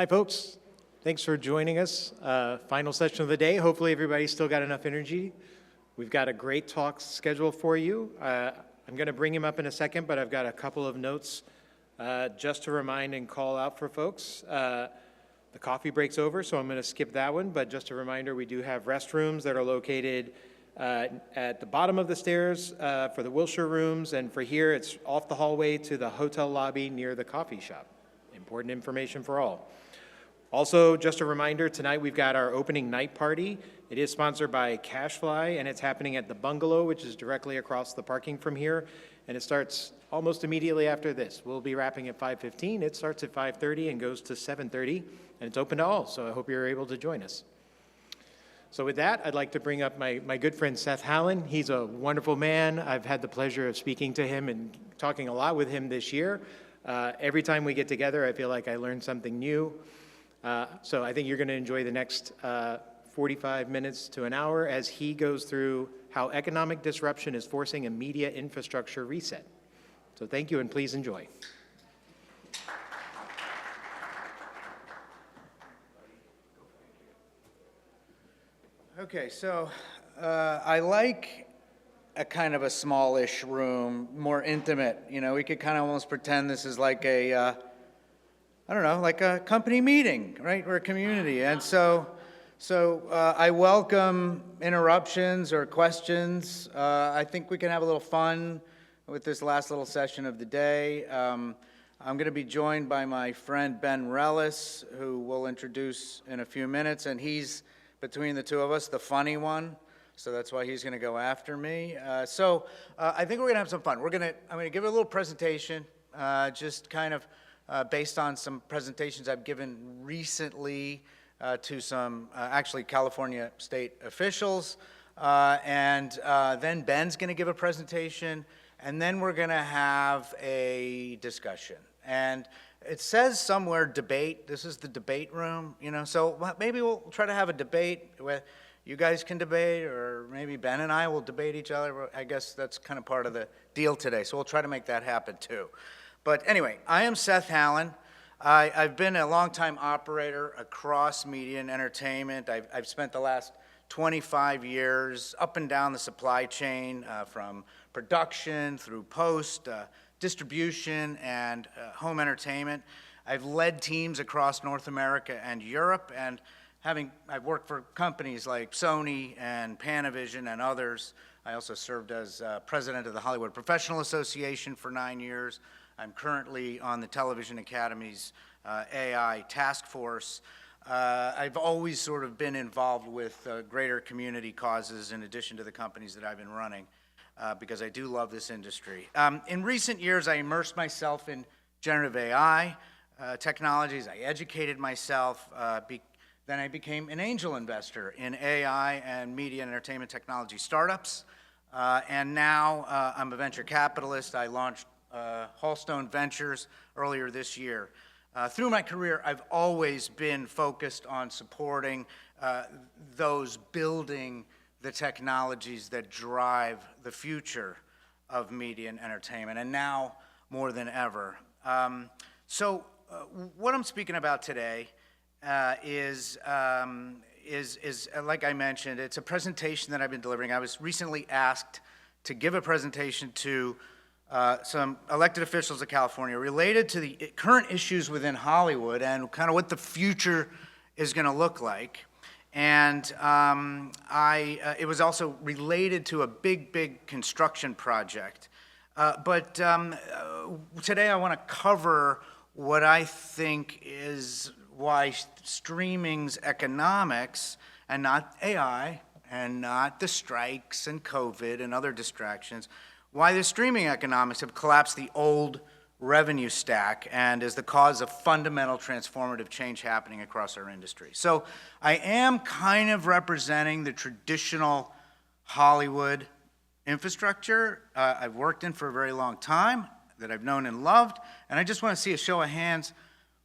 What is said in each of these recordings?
Hi, folks. Thanks for joining us. Final session of the day. Hopefully everybody's still got enough energy. We've got a great talk scheduled for you. I'm going to bring him up in a second, but I've got a couple of notes just to remind and call out for folks. The coffee break's over, so I'm going to skip that one, but just a reminder, we do have restrooms that are located at the bottom of the stairs for the Wilshire rooms, and for here, it's off the hallway to the hotel lobby near the coffee shop. Important information for all. Also, just a reminder, tonight we've got our opening night party. It is sponsored by Cashfly, and it's happening at the Bungalow, which is directly across the parking from here, and it starts almost immediately after this. We'll be wrapping at 5:15. It starts at 5:30 and goes to 7:30, and it's open to all, so I hope you're able to join us. So with that, I'd like to bring up my good friend Seth Hallen. He's a wonderful man. I've had the pleasure of speaking to him and talking a lot with him this year. Every time we get together, I feel like I learn something new. So I think you're going to enjoy the next 45 minutes to an hour as he goes through how economic disruption is forcing a media infrastructure reset. So thank you, and please enjoy. Okay, so I like a kind of a smallish room, more intimate. You know, we could kind of almost pretend this is like a, I don't know, like a company meeting, right? We're a community. And so I welcome interruptions or questions. I think we can have a little fun with this last little session of the day. I'm going to be joined by my friend Ben Relles, who we'll introduce in a few minutes, and he's, between the two of us, the funny one, so that's why he's going to go after me. I think we're going to have some fun. I'm going to give a little presentation, just kind of based on some presentations I've given recently to some actually California state officials, and then Ben's going to give a presentation, and then we're going to have a discussion. And it says somewhere debate. This is the debate room, you know, so maybe we'll try to have a debate where you guys can debate, or maybe Ben and I will debate each other. I guess that's kind of part of the deal today, so we'll try to make that happen too. But anyway, I am Seth Hallen. I've been a longtime operator across media and entertainment. I've spent the last 25 years up and down the supply chain, from production through post, distribution, and home entertainment. I've led teams across North America and Europe, and I've worked for companies like Sony and Panavision and others. I also served as president of the Hollywood Professional Association for 9 years. I'm currently on the Television Academy's AI task force. I've always sort of been involved with greater community causes in addition to the companies that I've been running, because I do love this industry. In recent years, I immersed myself in generative AI technologies. I educated myself. Then I became an angel investor in AI and media and entertainment technology startups. And now I'm a venture capitalist. I launched Hallstone Ventures earlier this year. Through my career, I've always been focused on supporting those building the technologies that drive the future of media and entertainment, and now more than ever. What I'm speaking about today is like I mentioned, it's a presentation that I've been delivering. I was recently asked to give a presentation to some elected officials of California related to the current issues within Hollywood and kind of what the future is going to look like. And it was also related to a big construction project. But today I want to cover what I think is why streaming's economics, and not AI, and not the strikes and COVID and other distractions, why the streaming economics have collapsed the old revenue stack and is the cause of fundamental transformative change happening across our industry. So I am kind of representing the traditional Hollywood infrastructure I've worked in for a very long time, that I've known and loved, and I just want to see a show of hands.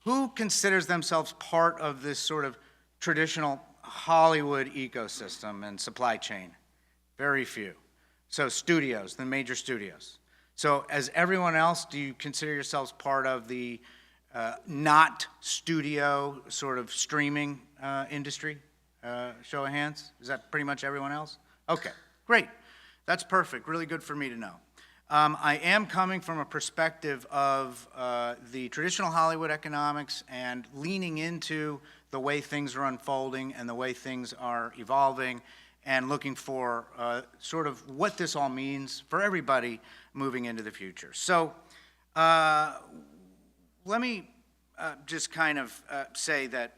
Who considers themselves part of this sort of traditional Hollywood ecosystem and supply chain? Very few. So studios, the major studios. So as everyone else, do you consider yourselves part of the not studio sort of streaming industry? Show of hands. Is that pretty much everyone else? Okay, great. That's perfect. Really good for me to know. I am coming from a perspective of the traditional Hollywood economics and leaning into the way things are unfolding and the way things are evolving, and looking for sort of what this all means for everybody moving into the future. So let me just kind of say that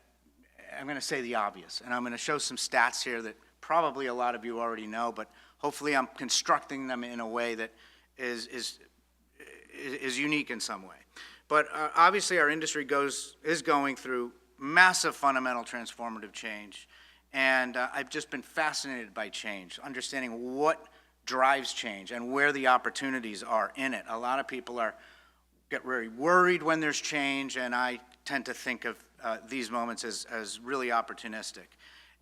I'm going to say the obvious, and I'm going to show some stats here that probably a lot of you already know, but hopefully I'm constructing them in a way that is unique in some way. But obviously our industry is going through massive fundamental transformative change, and I've just been fascinated by change, understanding what drives change and where the opportunities are in it. A lot of people get very worried when there's change, and I tend to think of these moments as really opportunistic.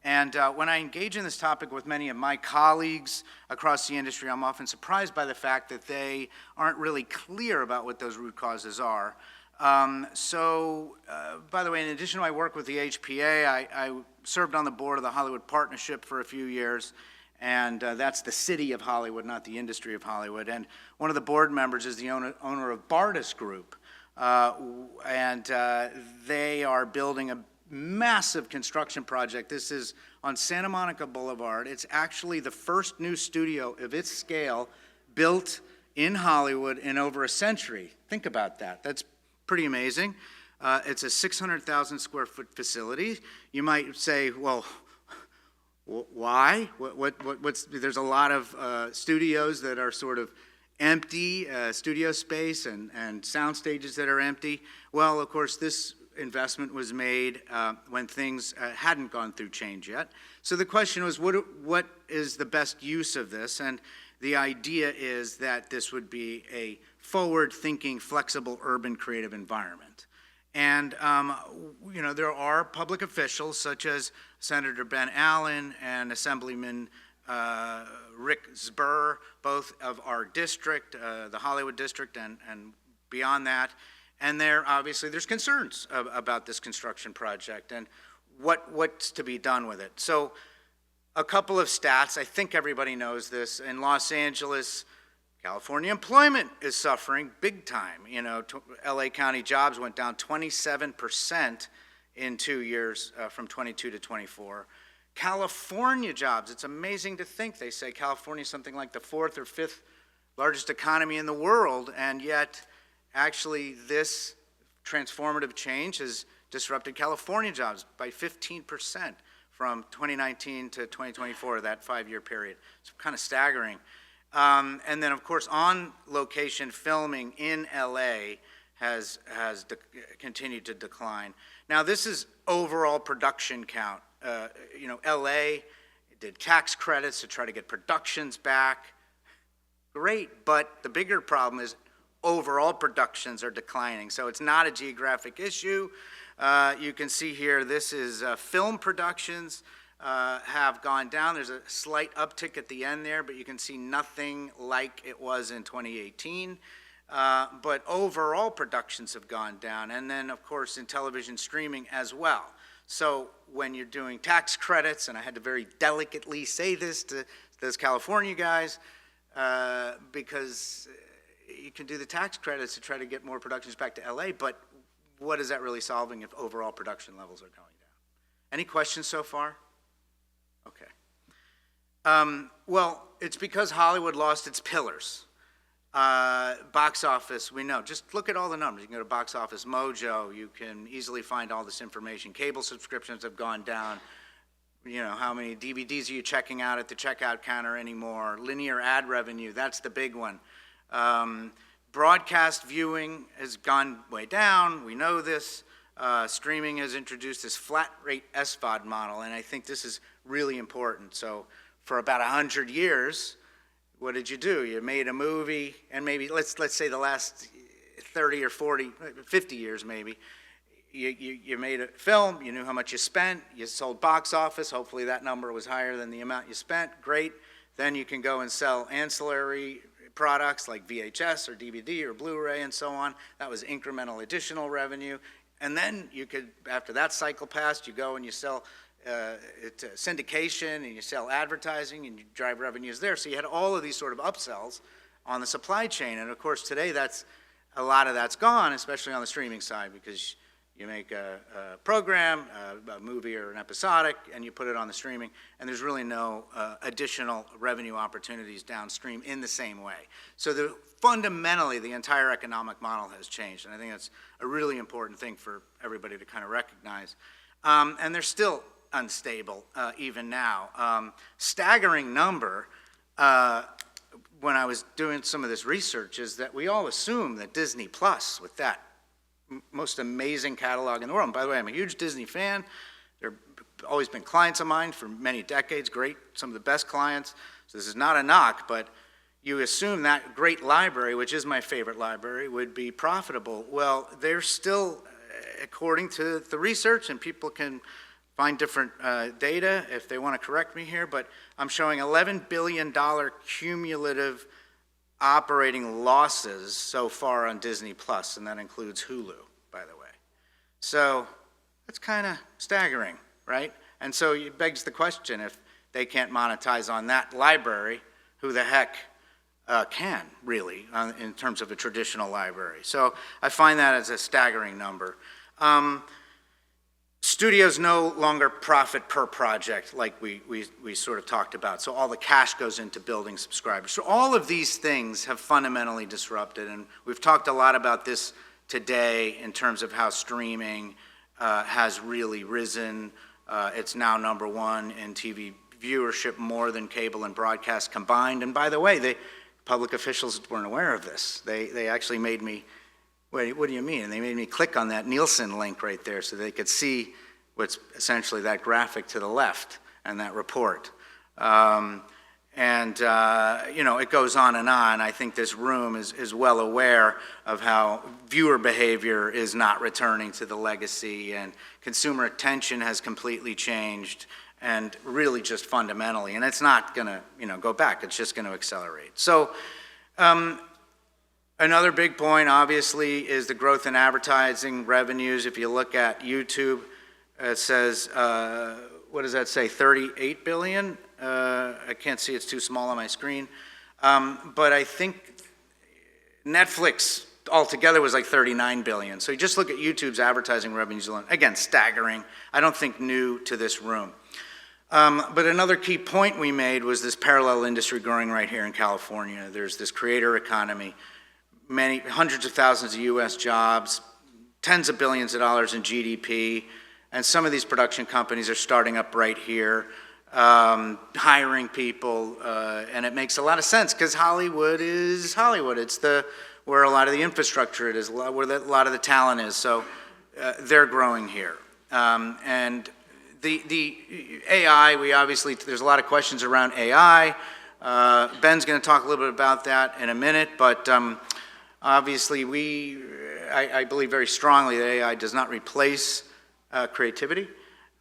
And when I engage in this topic with many of my colleagues across the industry, I'm often surprised by the fact that they aren't really clear about what those root causes are. By the way, in addition to my work with the HPA, I served on the board of the Hollywood Partnership for a few years, and that's the city of Hollywood, not the industry of Hollywood. And one of the board members is the owner of Bardis Group, and they are building a massive construction project. This is on Santa Monica Boulevard. It's actually the first new studio of its scale built in Hollywood in over a century. Think about that. That's pretty amazing. It's a 600,000 square foot facility. You might say, well, why? There's a lot of studios that are sort of empty, studio space and sound stages that are empty. Well, of course, this investment was made when things hadn't gone through change yet. So the question was, what is the best use of this? And the idea is that this would be a forward-thinking, flexible, urban, creative environment. And, there are public officials such as Senator Ben Allen and Assemblyman Rick Zburr, both of our district, the Hollywood district, and beyond that. And there's concerns about this construction project and what's to be done with it. So a couple of stats, I think everybody knows this. In Los Angeles, California employment is suffering big time. LA County jobs went down 27% in 2 years from 22 to 24. California jobs, it's amazing to think, they say California is something like the 4th or 5th largest economy in the world, and yet actually this transformative change has disrupted California jobs by 15% from 2019 to 2024, that 5-year period. It's kind of staggering. And then, of course, on-location filming in LA has continued to decline. Now, this is overall production count. LA did tax credits to try to get productions back. Great, but the bigger problem is overall productions are declining. So it's not a geographic issue. You can see here, this is film productions have gone down. There's a slight uptick at the end there, but you can see nothing like it was in 2018. But overall productions have gone down. And then, of course, in television streaming as well. So when you're doing tax credits, and I had to very delicately say this to those California guys, because you can do the tax credits to try to get more productions back to LA, but what is that really solving if overall production levels are going down? Any questions so far? Okay. Well, it's because Hollywood lost its pillars. Box office, we know. Just look at all the numbers. You can go to Box Office Mojo. You can easily find all this information. Cable subscriptions have gone down. How many DVDs are you checking out at the checkout counter anymore? Linear ad revenue, that's the big one. Broadcast viewing has gone way down. We know this. Streaming has introduced this flat rate SVOD model, and I think this is really important. So for about 100 years, what did you do? You made a movie, and maybe let's say the last 30 or 40, 50 years maybe, you made a film, you knew how much you spent, you sold box office, hopefully that number was higher than the amount you spent, great. Then you can go and sell ancillary products like VHS or DVD or Blu-ray and so on. That was incremental additional revenue. And then you could, after that cycle passed, you go and you sell syndication and you sell advertising and you drive revenues there. So you had all of these sort of upsells on the supply chain. And of course today a lot of that's gone, especially on the streaming side, because you make a program, a movie or an episodic, and you put it on the streaming, and there's really no additional revenue opportunities downstream in the same way. So fundamentally, the entire economic model has changed, and I think that's a really important thing for everybody to kind of recognize. And they're still unstable even now. Staggering number, when I was doing some of this research, is that we all assume that Disney Plus, with that most amazing catalog in the world. And by the way, I'm a huge Disney fan. They've always been clients of mine for many decades, great, some of the best clients. So this is not a knock, but you assume that great library, which is my favorite library, would be profitable. Well, they're still, according to the research, and people can find different data if they want to correct me here, but I'm showing $11 billion cumulative operating losses so far on Disney Plus, and that includes Hulu, by the way. So that's kind of staggering, right? And so it begs the question, if they can't monetize on that library, who the heck can, really, in terms of a traditional library? So I find that as a staggering number. Studios no longer profit per project like we sort of talked about. So all the cash goes into building subscribers. So all of these things have fundamentally disrupted, and we've talked a lot about this today in terms of how streaming has really risen. It's now #1 in TV viewership, more than cable and broadcast combined. And by the way, the public officials weren't aware of this. They actually made me, wait, what do you mean? And they made me click on that Nielsen link right there so they could see what's essentially that graphic to the left and that report. You know, it goes on and on. I think this room is well aware of how viewer behavior is not returning to the legacy, and consumer attention has completely changed, and really just fundamentally. And it's not gonna, you know, go back. It's just gonna accelerate. So, another big point, obviously, is the growth in advertising revenues. If you look at YouTube, it says, what does that say, 38 billion? I can't see, it's too small on my screen. But I think Netflix altogether was like 39 billion. So you just look at YouTube's advertising revenues alone. Again, staggering. I don't think new to this room. But another key point we made was this parallel industry growing right here in California. There's this creator economy, hundreds of thousands of US jobs, tens of billions of dollars in GDP, and some of these production companies are starting up right here, hiring people, and it makes a lot of sense because Hollywood is Hollywood. It's where a lot of the infrastructure is, where a lot of the talent is, so they're growing here. And the AI, there's a lot of questions around AI. Ben's going to talk a little bit about that in a minute, but obviously I believe very strongly that AI does not replace creativity.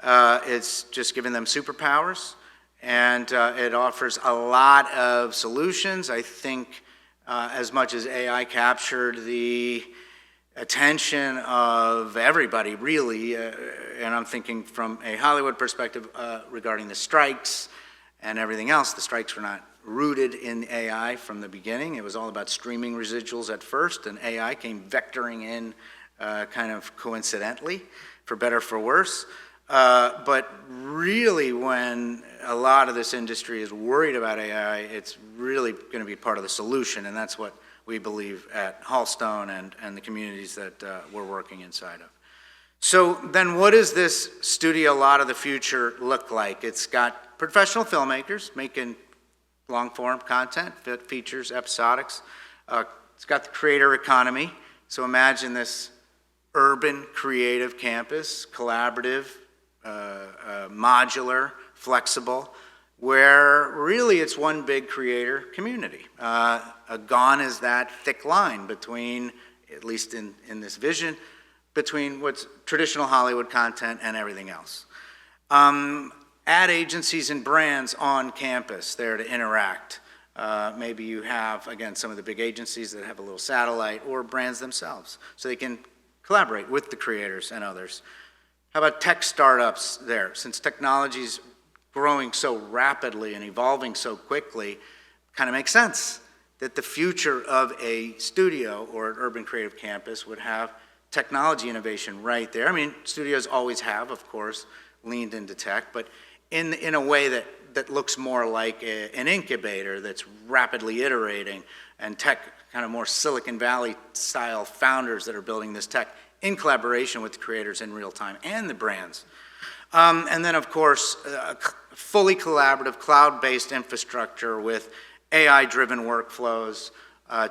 It's just giving them superpowers, and it offers a lot of solutions. I think as much as AI captured the attention of everybody, really, and I'm thinking from a Hollywood perspective regarding the strikes and everything else. The strikes were not rooted in AI from the beginning. It was all about streaming residuals at first, and AI came vectoring in kind of coincidentally, for better or for worse. But really, when a lot of this industry is worried about AI, it's really going to be part of the solution, and that's what we believe at Hallstone and the communities that we're working inside of. So then what does this studio lot of the future look like? It's got professional filmmakers making long-form content, features, episodics. It's got the creator economy. So imagine this urban creative campus, collaborative, modular, flexible, where really it's one big creator community. Gone is that thick line between, at least in this vision, between what's traditional Hollywood content and everything else. Ad agencies and brands on campus there to interact. Maybe you have, again, some of the big agencies that have a little satellite, or brands themselves, so they can collaborate with the creators and others. How about tech startups there? Since technology's growing so rapidly and evolving so quickly, kind of makes sense that the future of a studio or an urban creative campus would have technology innovation right there. I mean, studios always have, of course, leaned into tech, but in a way that looks more like an incubator that's rapidly iterating, and tech, kind of more Silicon Valley style founders that are building this tech in collaboration with the creators in real time and the brands. And then, of course, fully collaborative cloud-based infrastructure with AI-driven workflows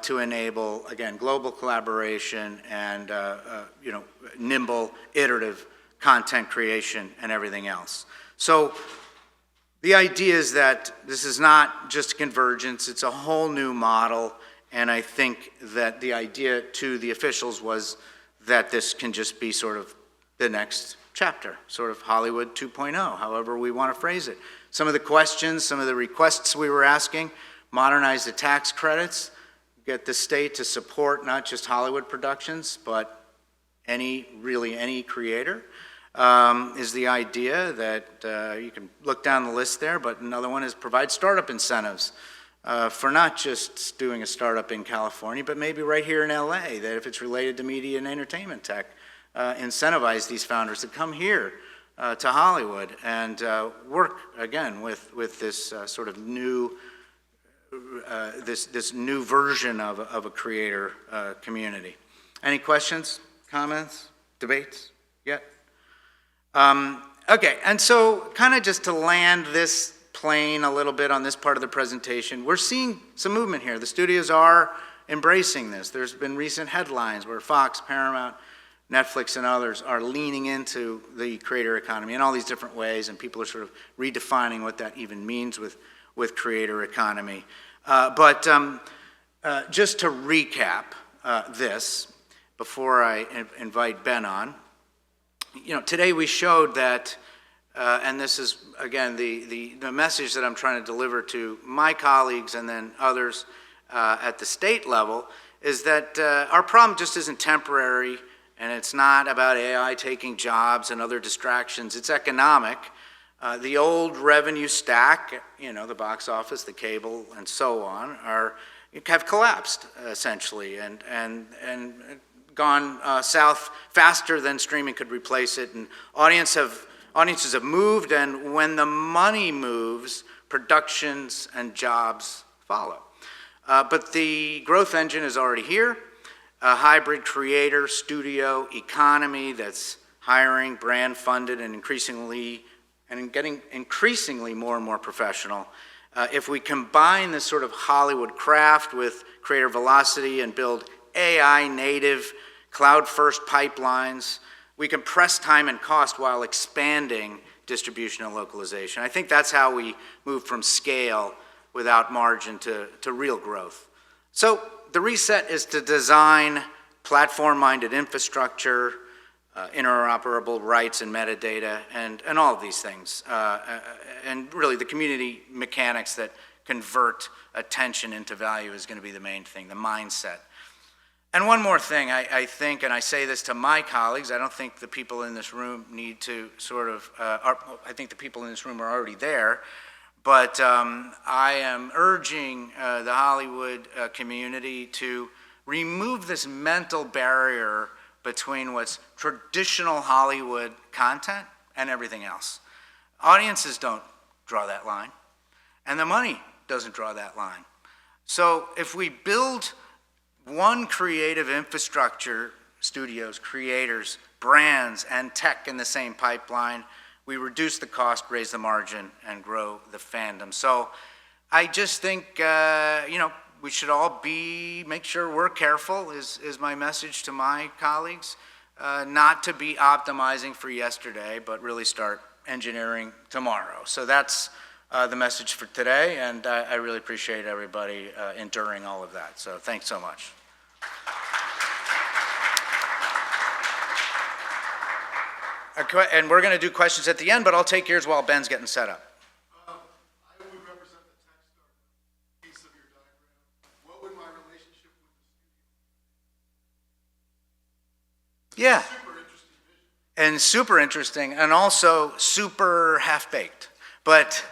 to enable, again, global collaboration and nimble, iterative content creation and everything else. So the idea is that this is not just convergence, it's a whole new model, and I think that the idea to the officials was that this can just be sort of the next chapter, sort of Hollywood 2.0, however we want to phrase it. Some of the questions, some of the requests we were asking: modernize the tax credits, get the state to support not just Hollywood productions, but really any creator, is the idea that you can look down the list there, but another one is provide startup incentives for not just doing a startup in California, but maybe right here in LA, that if it's related to media and entertainment tech, incentivize these founders to come here to Hollywood and work, again, with this sort of new, this new version of a creator community. Any questions, comments, debates yet? Okay, and so kind of just to land this plane a little bit on this part of the presentation, we're seeing some movement here. The studios are embracing this. There's been recent headlines where Fox, Paramount, Netflix, and others are leaning into the creator economy in all these different ways, and people are sort of redefining what that even means with creator economy. But just to recap this, before I invite Ben on, today we showed that, and this is, again, the message that I'm trying to deliver to my colleagues and then others at the state level, is that our problem just isn't temporary, and it's not about AI taking jobs and other distractions. It's economic. The old revenue stack, the box office, the cable, and so on, have collapsed, essentially, and gone south faster than streaming could replace it, and audiences have moved, and when the money moves, productions and jobs follow. But the growth engine is already here, a hybrid creator studio economy that's hiring, brand funded, and getting increasingly more and more professional. If we combine this sort of Hollywood craft with creator velocity and build AI native, cloud first pipelines, we can press time and cost while expanding distribution and localization. I think that's how we move from scale without margin to real growth. So the reset is to design platform-minded infrastructure, interoperable rights and metadata, and all of these things. And really the community mechanics that convert attention into value is going to be the main thing, the mindset. And one more thing, I think, and I say this to my colleagues, I don't think the people in this room need to sort of, I think the people in this room are already there, but I am urging the Hollywood community to remove this mental barrier between what's traditional Hollywood content and everything else. Audiences don't draw that line, and the money doesn't draw that line. So if we build one creative infrastructure, studios, creators, brands, and tech in the same pipeline, we reduce the cost, raise the margin, and grow the fandom. So I just think, we should all make sure we're careful, is my message to my colleagues, not to be optimizing for yesterday, but really start engineering tomorrow. So that's the message for today, and I really appreciate everybody enduring all of that. So thanks so much. And we're going to do questions at the end, but I'll take yours while Ben's getting set up. I would represent the tech startup piece of your Yeah. And super interesting, and also super half-baked. But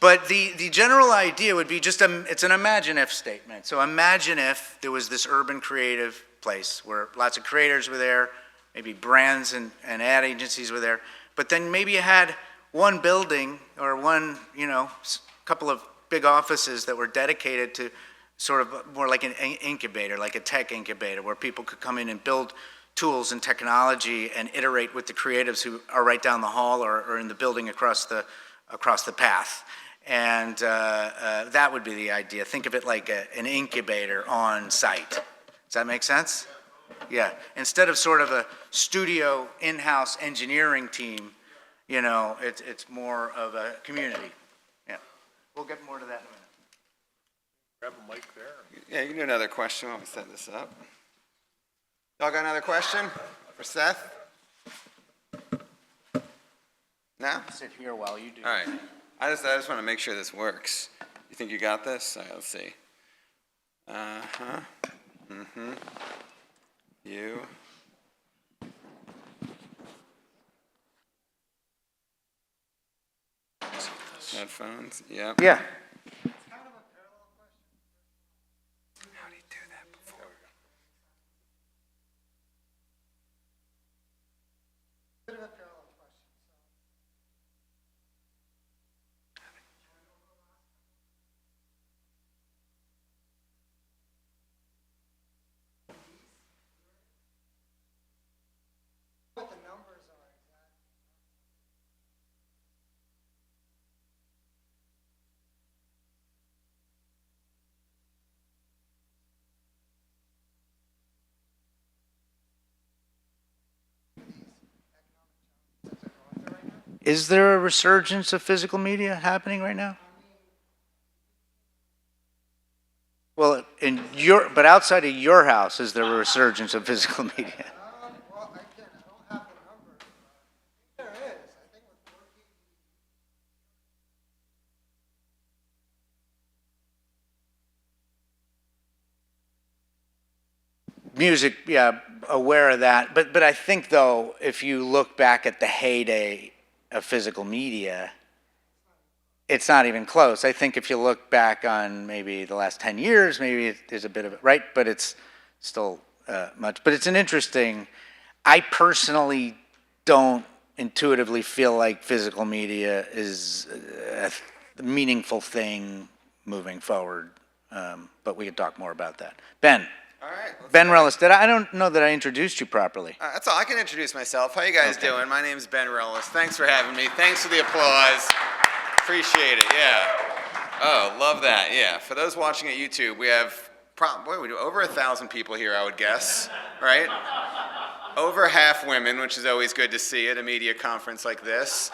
the general idea would be just, it's an imagine if statement. So imagine if there was this urban creative place where lots of creators were there, maybe brands and ad agencies were there, but then maybe you had one building or one, couple of big offices that were dedicated to sort of more like an incubator, like a tech incubator, where people could come in and build tools and technology and iterate with the creatives who are right down the hall or in the building across the path. And that would be the idea. Think of it like an incubator on site. Does that make sense? Yeah. Instead of sort of a studio in-house engineering team, it's more of a community. Yeah. We'll get more to that in a minute. Grab a mic there. Yeah, you can do another question while we set this up. Y'all got another question for Seth? No? Sit here while you do. All right. I just want to make sure this works. You think you got this? All right, let's see. Uh-huh. Mm-hmm. You. Headphones. Yep. Yeah. How do you do that before? Is there a resurgence of physical media happening right now? Well, but outside of your house, is there a resurgence of physical media? Well, I don't have the numbers, but there is. I think with 4K. Music, yeah, aware of that. But I think, though, if you look back at the heyday of physical media, it's not even close. I think if you look back on maybe the last 10 years, maybe there's a bit of it, right? But it's still much. But it's an interesting, I personally don't intuitively feel like physical media is a meaningful thing moving forward. But we could talk more about that. Ben. All right. Ben Relles. I don't know that I introduced you properly. That's all. I can introduce myself. How you guys doing? My name's Ben Relles. Thanks for having me. Thanks for the applause. Appreciate it. Yeah. Oh, love that. Yeah. For those watching at YouTube, we have over 1,000 people here, I would guess, right? Over half women, which is always good to see at a media conference like this.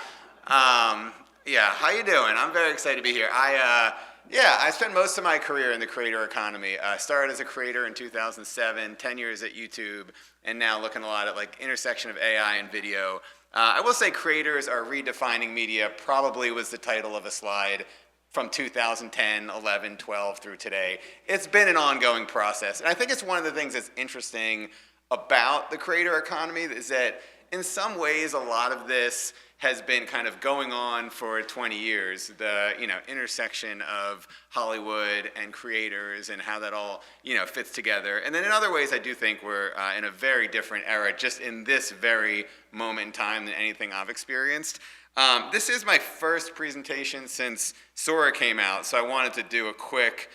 Yeah. How you doing? I'm very excited to be here. I spent most of my career in the creator economy. I started as a creator in 2007, 10 years at YouTube, and now looking a lot at like intersection of AI and video. I will say creators are redefining media probably was the title of a slide from 2010, 11, 12 through today. It's been an ongoing process. And I think it's one of the things that's interesting about the creator economy is that in some ways a lot of this has been kind of going on for 20 years, the intersection of Hollywood and creators and how that all fits together. And then in other ways, I do think we're in a very different era, just in this very moment in time than anything I've experienced. This is my first presentation since Sora came out, so I wanted to do a quick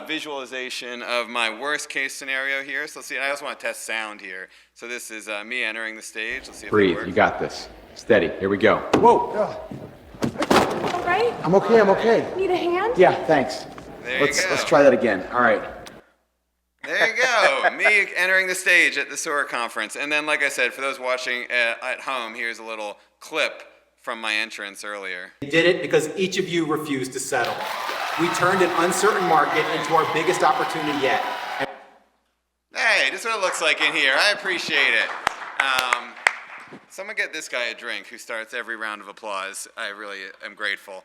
visualization of my worst case scenario here. So let's see, I also want to test sound here. So this is me entering the stage. Let's see if it Breathe, works. you got this. Steady, here we go. Whoa! All right? I'm okay. Need a hand? Yeah, thanks. There you go. Let's try that again. All right. There you go. Me entering the stage at the Sora conference. And then, like I said, for those watching at home, here's a little clip from my entrance earlier. We did it because each of you refused to settle. We turned an uncertain market into our biggest opportunity yet. Hey, this is what it looks like in here. I appreciate it. Someone get this guy a drink who starts every round of applause. I really am grateful.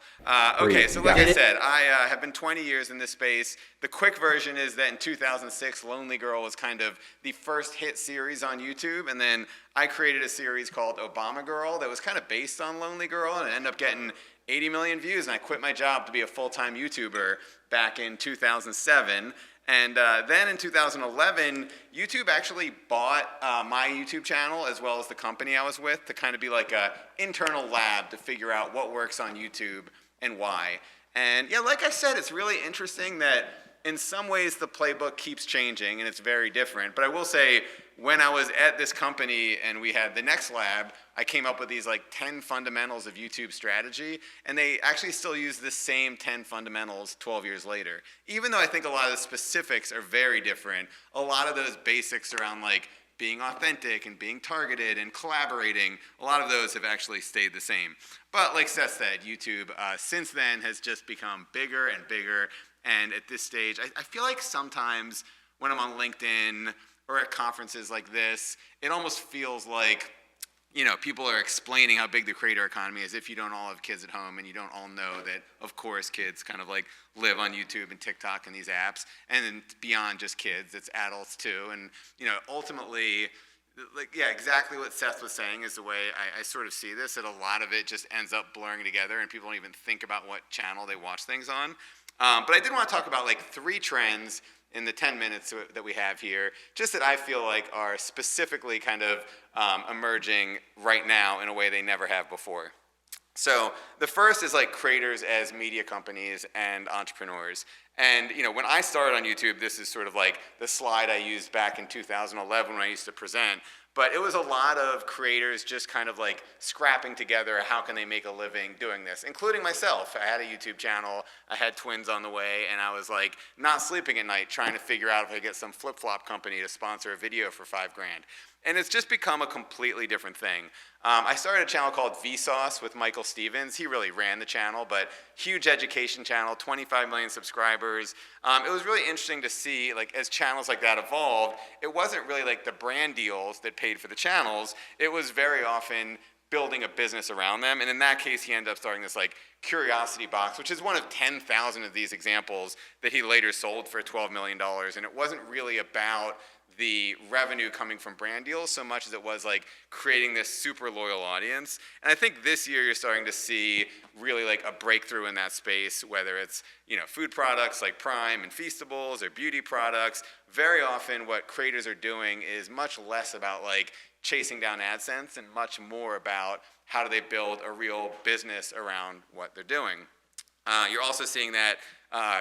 Okay, Reid, so you like got I it. said, I have been 20 years in this space. The quick version is that in 2006, Lonely Girl was kind of the first hit series on YouTube, and then I created a series called Obama Girl that was kind of based on Lonely Girl, and it ended up getting 80 million views, and I quit my job to be a full-time YouTuber back in 2007. And then in 2011, YouTube actually bought my YouTube channel as well as the company I was with to kind of be like a internal lab to figure out what works on YouTube and why. And yeah, like I said, it's really interesting that in some ways the playbook keeps changing and it's very different. But I will say, when I was at this company and we had the next lab, I came up with these like 10 fundamentals of YouTube strategy, and they actually still use the same 10 fundamentals 12 years later. Even though I think a lot of the specifics are very different, a lot of those basics around like being authentic and being targeted and collaborating, a lot of those have actually stayed the same. But like Seth said, YouTube since then has just become bigger and bigger, and at this stage, I feel like sometimes when I'm on LinkedIn or at conferences like this, it almost feels like, you know, people are explaining how big the creator economy is if you don't all have kids at home and you don't all know that, of course, kids kind of like live on YouTube and TikTok and these apps. And then beyond just kids, it's adults too. And, you know, ultimately, like, yeah, exactly what Seth was saying is the way I sort of see this, that a lot of it just ends up blurring together and people don't even think about what channel they watch things on. But I did want to talk about like 3 trends in the 10 minutes that we have here, just that I feel like are specifically kind of emerging right now in a way they never have before. So the first is like creators as media companies and entrepreneurs. And you know, when I started on YouTube, this is sort of like the slide I used back in 2011 when I used to present. But it was a lot of creators just kind of like scrapping together how can they make a living doing this, including myself. I had a YouTube channel, I had twins on the way, and I was like not sleeping at night trying to figure out if I could get some flip-flop company to sponsor a video for $5 grand. And it's just become a completely different thing. I started a channel called Vsauce with Michael Stevens. He really ran the channel, but huge education channel, 25 million subscribers. It was really interesting to see, like, as channels like that evolved, it wasn't really like the brand deals that paid for the channels. It was very often building a business around them. And in that case, he ended up starting this like curiosity box, which is one of 10,000 of these examples that he later sold for $12 million. And it wasn't really about the revenue coming from brand deals so much as it was like creating this super loyal audience. And I think this year you're starting to see really like a breakthrough in that space, whether it's, you know, food products like Prime and Feastables or beauty products. Very often what creators are doing is much less about like chasing down AdSense and much more about how do they build a real business around what they're doing. You're also seeing that,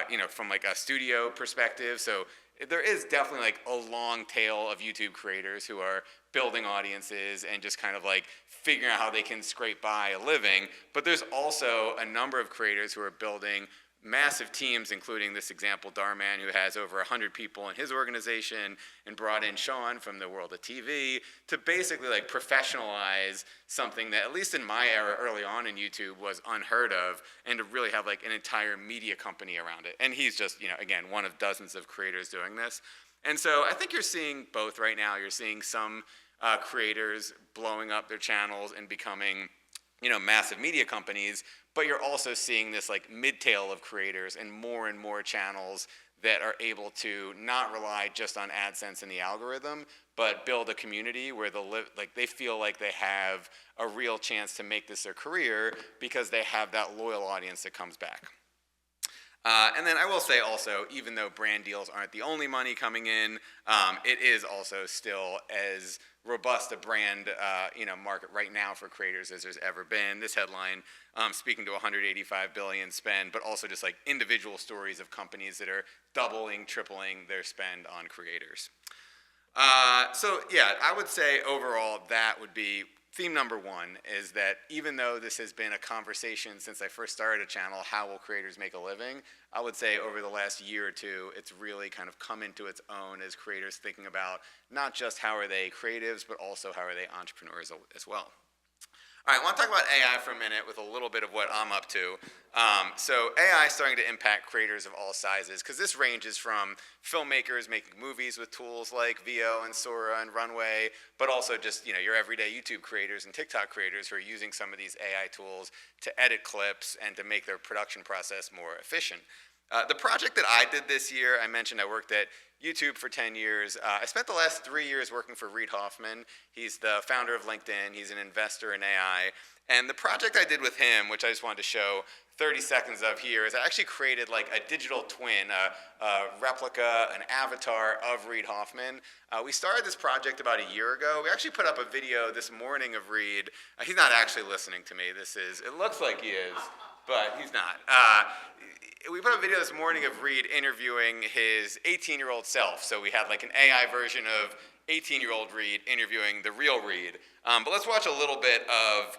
you know, from like a studio perspective. So there is definitely like a long tail of YouTube creators who are building audiences and just kind of like figuring out how they can scrape by a living. But there's also a number of creators who are building massive teams, including this example, Darman, who has over 100 people in his organization and brought in Sean from the world of TV to basically like professionalize something that, at least in my era early on in YouTube, was unheard of, and to really have like an entire media company around it. And he's just, you know, again, one of dozens of creators doing this. And so I think you're seeing both right now. You're seeing some creators blowing up their channels and becoming, you know, massive media companies, but you're also seeing this like mid-tail of creators and more channels that are able to not rely just on AdSense and the algorithm, but build a community where they feel like they have a real chance to make this their career because they have that loyal audience that comes back. And then I will say also, even though brand deals aren't the only money coming in, it is also still as robust a brand market right now for creators as there's ever been. This headline speaking to 185 billion spend, but also just like individual stories of companies that are doubling, tripling their spend on creators. So yeah, I would say overall that would be theme number one, is that even though this has been a conversation since I first started a channel, how will creators make a living? I would say over the last year or two, it's really kind of come into its own as creators thinking about not just how are they creatives, but also how are they entrepreneurs as well. All right, I want to talk about AI for a minute with a little bit of what I'm up to. So AI is starting to impact creators of all sizes, because this ranges from filmmakers making movies with tools like VO and Sora and Runway, but also just your everyday YouTube creators and TikTok creators who are using some of these AI tools to edit clips and to make their production process more efficient. The project that I did this year, I mentioned I worked at YouTube for 10 years. I spent the last 3 years working for Reid Hoffman. He's the founder of LinkedIn. He's an investor in AI. And the project I did with him, which I just wanted to show 30 seconds of here, is I actually created like a digital twin, a replica, an avatar of Reid Hoffman. We started this project about a year ago. We actually put up a video this morning of Reid. He's not actually listening to me. It looks like he is, but he's not. We put up a video this morning of Reid interviewing his 18-year-old self. So we had like an AI version of 18-year-old Reid interviewing the real Reid. But let's watch a little bit of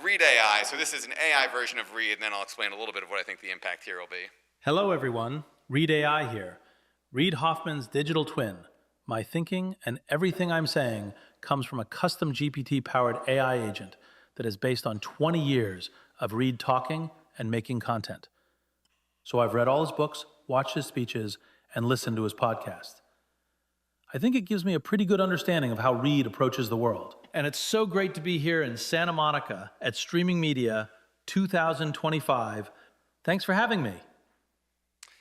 Reid AI. So this is an AI version of Reid, and then I'll explain a little bit of what I think the impact here will be. Hello everyone, Reid AI here. Reid Hoffman's digital twin. My thinking and everything I'm saying comes from a custom GPT-powered AI agent that is based on 20 years of Reid talking and making content. So I've read all his books, watched his speeches, and listened to his podcast. I think it gives me a pretty good understanding of how Reid approaches the world. And it's so great to be here in Santa Monica at Streaming Media 2025. Thanks for having me.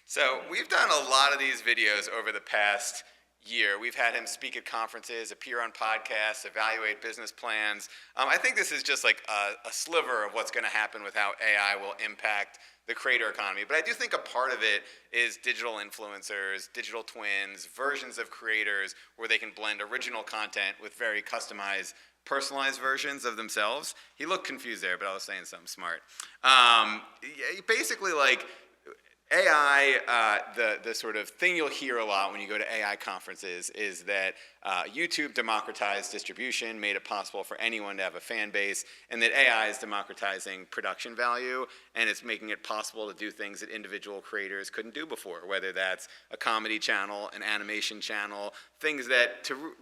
So we've done a lot of these videos over the past year. We've had him speak at conferences, appear on podcasts, evaluate business plans. I think this is just like a sliver of what's going to happen with how AI will impact the creator economy. But I do think a part of it is digital influencers, digital twins, versions of creators where they can blend original content with very customized, personalized versions of themselves. He looked confused there, but I was saying something smart. Basically, like, AI, the sort of thing you'll hear a lot when you go to AI conferences is that YouTube democratized distribution, made it possible for anyone to have a fan base, and that AI is democratizing production value, and it's making it possible to do things that individual creators couldn't do before, whether that's a comedy channel, an animation channel, things that to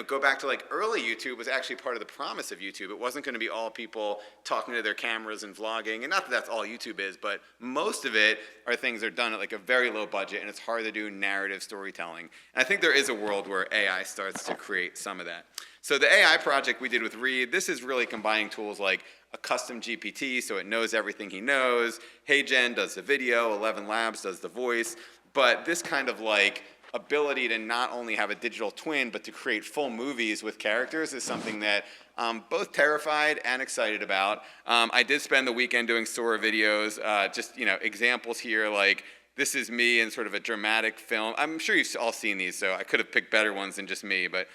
go back to like early YouTube was actually part of the promise of YouTube. It wasn't going to be all people talking to their cameras and vlogging, and not that that's all YouTube is, but most of it are things that are done at like a very low budget, and it's hard to do narrative storytelling. And I think there is a world where AI starts to create some of that. So the AI project we did with Reid, this is really combining tools like a custom GPT, so it knows everything he knows. HeyGen does the video, 11 Labs does the voice, but this kind of like ability to not only have a digital twin, but to create full movies with characters is something that I'm both terrified and excited about. I did spend the weekend doing Sora videos, just examples here, like this is me in sort of a dramatic film. I'm sure you've all seen these, so I could have picked better ones than just me, but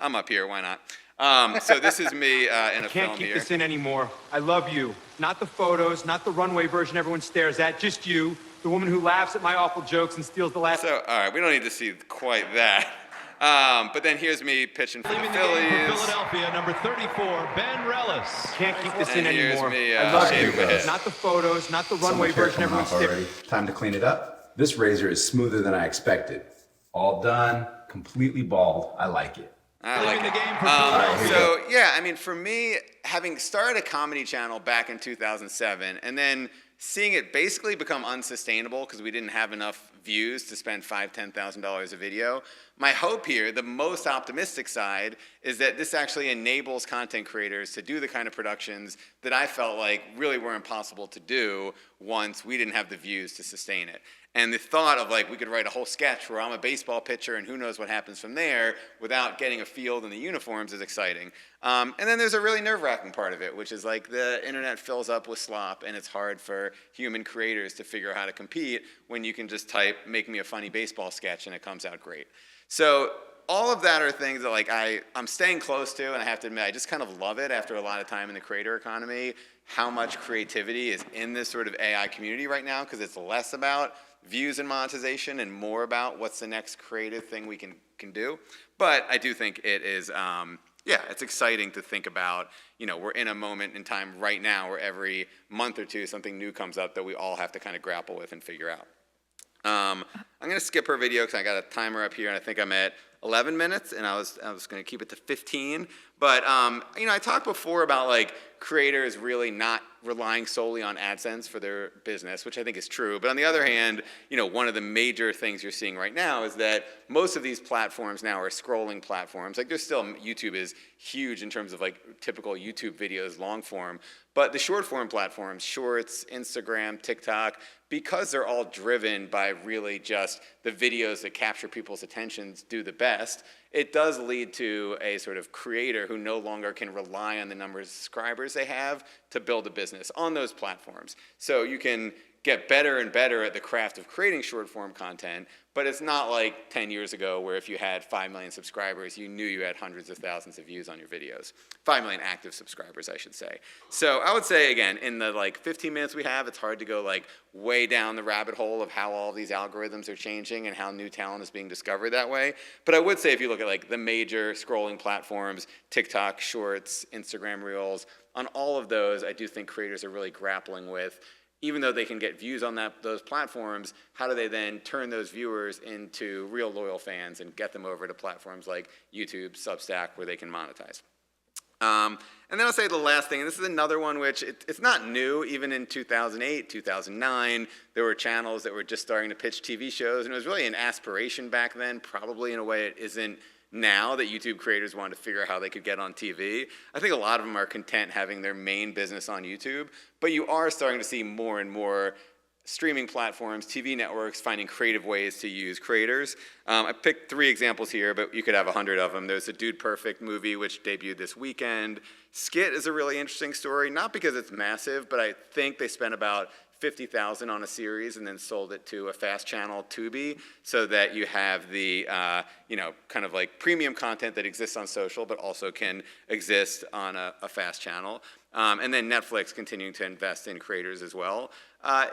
I'm up here, why not? So this is me in a film here. Can't keep this in anymore. I love you. Not the photos, not the runway version everyone stares at, just you, the woman who laughs at my awful jokes and steals the last... So, all right, we don't need to see quite that. But then here's me pitching for the Leaving the Phillies. game for Philadelphia, number 34, Ben Relles. Can't keep this And in here's anymore. me I love shaving you. my head. Not the photos, not the runway Much hair version coming everyone off stares already. Time to clean it up. This razor is smoother than I expected. All done, completely bald. I like it. I like Leaving it. the game for Philadelphia. So yeah, I mean, for me, having started a comedy channel back in 2007, and then seeing it basically become unsustainable because we didn't have enough views to spend $5,000, $10,000 a video. My hope here, the most optimistic side, is that this actually enables content creators to do the kind of productions that I felt like really were impossible to do once we didn't have the views to sustain it. And the thought of like we could write a whole sketch where I'm a baseball pitcher and who knows what happens from there without getting a field and the uniforms is exciting. And then there's a really nerve-wracking part of it, which is like the internet fills up with slop and it's hard for human creators to figure out how to compete when you can just type, make me a funny baseball sketch and it comes out great. So all of that are things that like I'm staying close to, and I have to admit, I just kind of love it after a lot of time in the creator economy, how much creativity is in this sort of AI community right now, because it's less about views and monetization and more about what's the next creative thing we can do. But I do think it is, it's exciting to think about, we're in a moment in time right now where every month or two something new comes up that we all have to kind of grapple with and figure out. I'm going to skip her video because I got a timer up here, and I think I'm at 11 minutes, and I was going to keep it to 15. But I talked before about like creators really not relying solely on AdSense for their business, which I think is true. But on the other hand, one of the major things you're seeing right now is that most of these platforms now are scrolling platforms. Like YouTube is huge in terms of like typical YouTube videos, long form. But the short form platforms, Shorts, Instagram, TikTok, because they're all driven by really just the videos that capture people's attentions do the best, it does lead to a sort of creator who no longer can rely on the number of subscribers they have to build a business on those platforms. So you can get better and better at the craft of creating short form content, but it's not like 10 years ago where if you had 5 million subscribers, you knew you had hundreds of thousands of views on your videos. 5 million active subscribers, I should say. So I would say, again, in the like 15 minutes we have, it's hard to go like way down the rabbit hole of how all these algorithms are changing and how new talent is being discovered that way. But I would say if you look at like the major scrolling platforms, TikTok, Shorts, Instagram Reels, on all of those, I do think creators are really grappling with, even though they can get views on those platforms, how do they then turn those viewers into real loyal fans and get them over to platforms like YouTube, Substack, where they can monetize? And then I'll say the last thing, and this is another one which it's not new. Even in 2008, 2009, there were channels that were just starting to pitch TV shows, and it was really an aspiration back then, probably in a way it isn't now, that YouTube creators wanted to figure out how they could get on TV. I think a lot of them are content having their main business on YouTube, but you are starting to see more and more streaming platforms, TV networks finding creative ways to use creators. I picked 3 examples here, but you could have 100 of them. There's the Dude Perfect movie, which debuted this weekend. Skit is a really interesting story, not because it's massive, but I think they spent about $50,000 on a series and then sold it to a fast channel, Tubi, so that you have the kind of like premium content that exists on social but also can exist on a fast channel. And then Netflix continuing to invest in creators as well.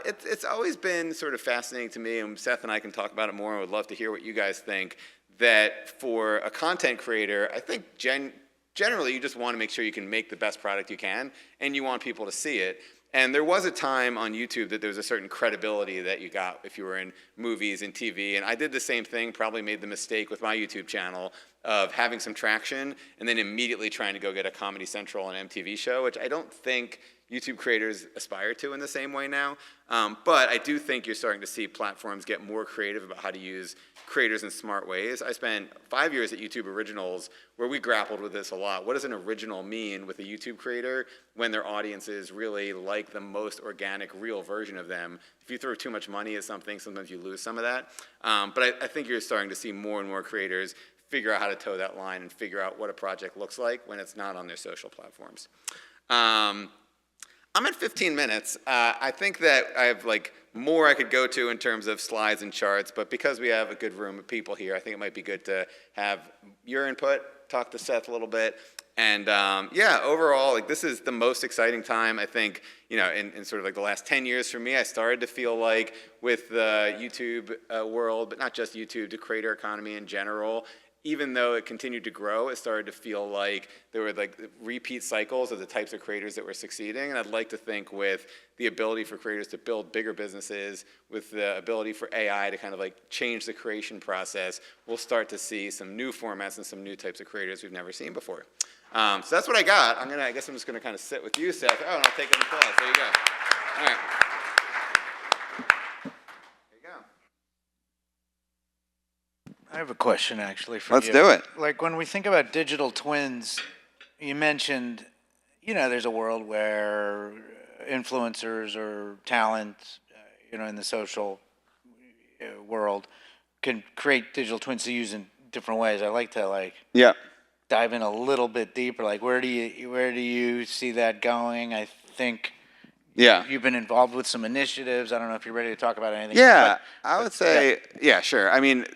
It's always been sort of fascinating to me, and Seth and I can talk about it more. I would love to hear what you guys think, that for a content creator, I think generally you just want to make sure you can make the best product you can, and you want people to see it. And there was a time on YouTube that there was a certain credibility that you got if you were in movies and TV. And I did the same thing, probably made the mistake with my YouTube channel of having some traction and then immediately trying to go get a Comedy Central and MTV show, which I don't think YouTube creators aspire to in the same way now. But I do think you're starting to see platforms get more creative about how to use creators in smart ways. I spent 5 years at YouTube Originals where we grappled with this a lot. What does an original mean with a YouTube creator when their audiences really like the most organic, real version of them? If you throw too much money at something, sometimes you lose some of that. But I think you're starting to see more and more creators figure out how to toe that line and figure out what a project looks like when it's not on their social platforms. I'm at 15 minutes. I think that I have like more I could go to in terms of slides and charts, but because we have a good room of people here, I think it might be good to have your input, talk to Seth a little bit, and overall, like this is the most exciting time, I think, in sort of like the last 10 years for me. I started to feel like with the YouTube world, but not just YouTube, the creator economy in general, even though it continued to grow, it started to feel like there were like repeat cycles of the types of creators that were succeeding. And I'd like to think with the ability for creators to build bigger businesses, with the ability for AI to kind of like change the creation process, we'll start to see some new formats and some new types of creators we've never seen before. So that's what I got. I guess I'm just gonna kind of sit with you, Seth. Oh, and I'll take an applause. There you go. All right. I have a question actually for Let's you. do it. Like when we think about digital twins, you mentioned, there's a world where influencers or talent, in the social world can create digital twins to use in different ways. I like to dive in a little bit deeper. Like where do you see that going? I think you've been involved with some initiatives. I don't know if you're ready to talk about anything. Yeah, I would say, sure. I mean,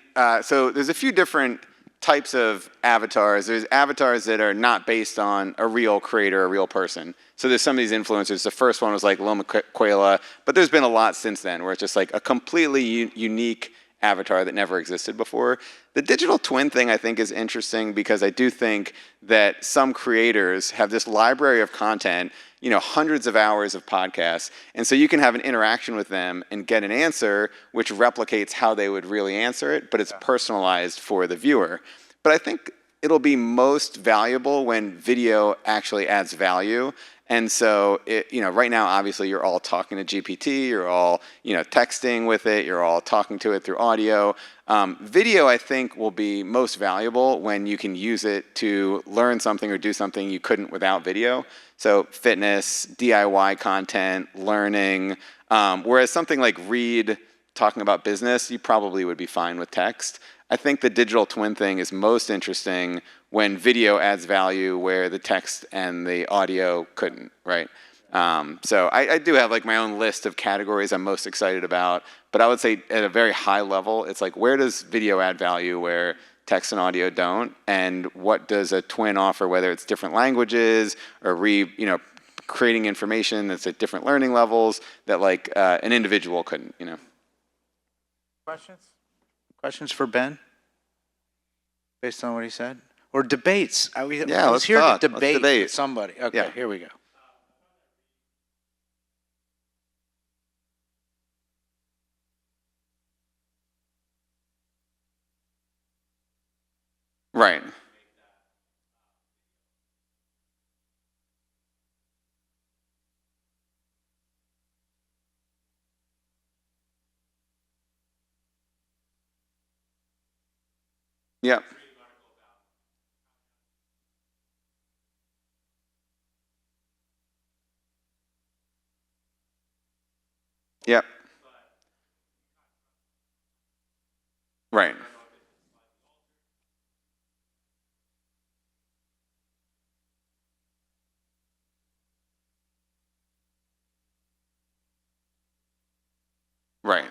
so there's a few different types of avatars. There's avatars that are not based on a real creator, a real person. So there's some of these influencers. The first one was like Loma Quela, but there's been a lot since then where it's just like a completely unique avatar that never existed before. The digital twin thing I think is interesting because I do think that some creators have this library of content, hundreds of hours of podcasts, and so you can have an interaction with them and get an answer which replicates how they would really answer it, but it's personalized for the viewer. But I think it'll be most valuable when video actually adds value. And so, right now, obviously, you're all talking to GPT, you're all, texting with it, you're all talking to it through audio. Video, I think, will be most valuable when you can use it to learn something or do something you couldn't without video. So fitness, DIY content, learning. Whereas something like Reid talking about business, you probably would be fine with text. I think the digital twin thing is most interesting when video adds value where the text and the audio couldn't, right? So I do have like my own list of categories I'm most excited about, but I would say at a very high level, it's like where does video add value where text and audio don't, and what does a twin offer, whether it's different languages or creating information that's at different learning levels that like an individual couldn't, Questions? Questions for Ben? Based on what he said? Or debates? I was let's here talk. to Let's debate debate. with somebody. Okay, Yeah. here we go. Right. Yep. Yep. Right. Right.